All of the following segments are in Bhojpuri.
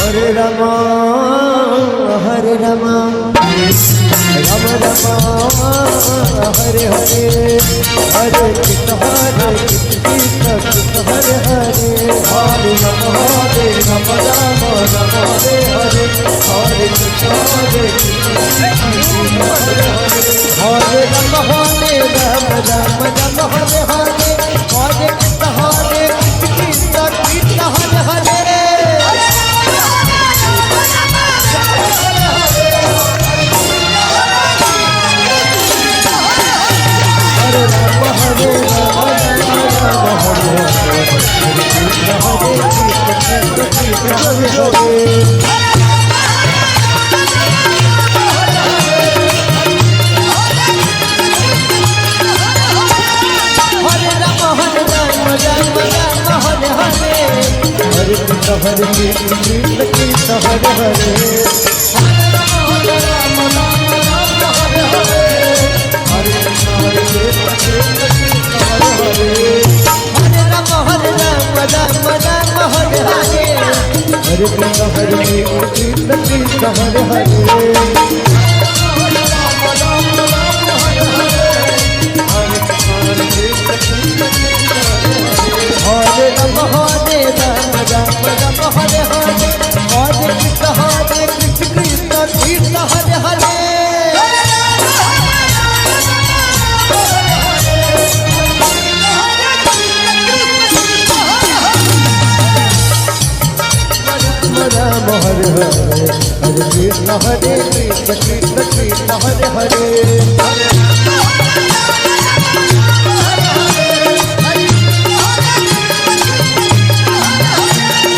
हरे राम हरे राम राम राम हरे हरे हरे कृष्ण कृष्ण हरे हरे हरे राम राम राम हरे हरे हरे कृष्ण हरे राम हरे राम राम राम हरे हरे हरे कृष्ण कृष्ण कृष्ण हरे हरे हरे कृष्ण कृष्ण हरे हरे हरे राम हरे राम हरे कृष्ण कृष्ण हरे हरे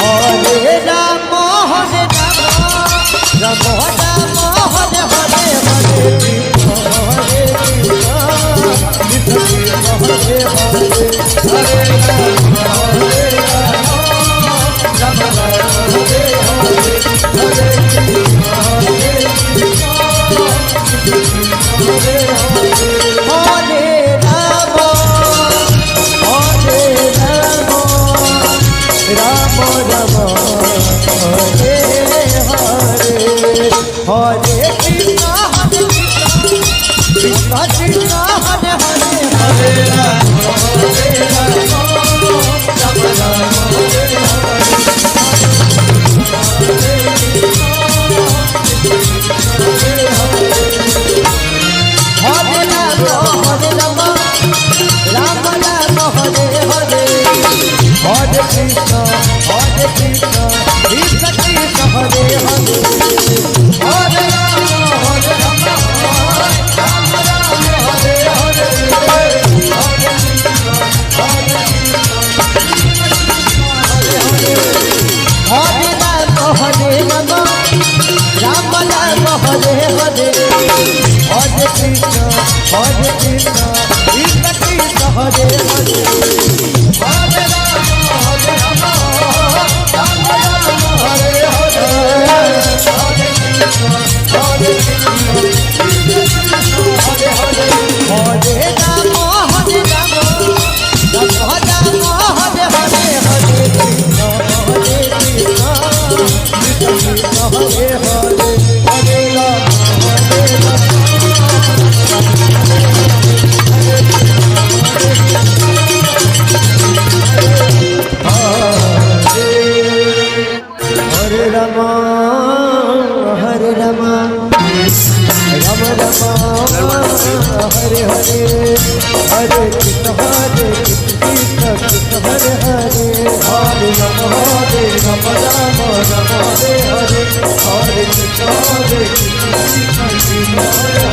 हरे राम हरे राम राम राम हरे हरे हरे कृष्ण कृष्ण कृष्ण हरे हरे राम हरे हरे हरे कृष्ण कृष्ण कृष्ण हरे हरे हरे राम हरे राम राम हरे हरे हरे कृष्ण हरे हरे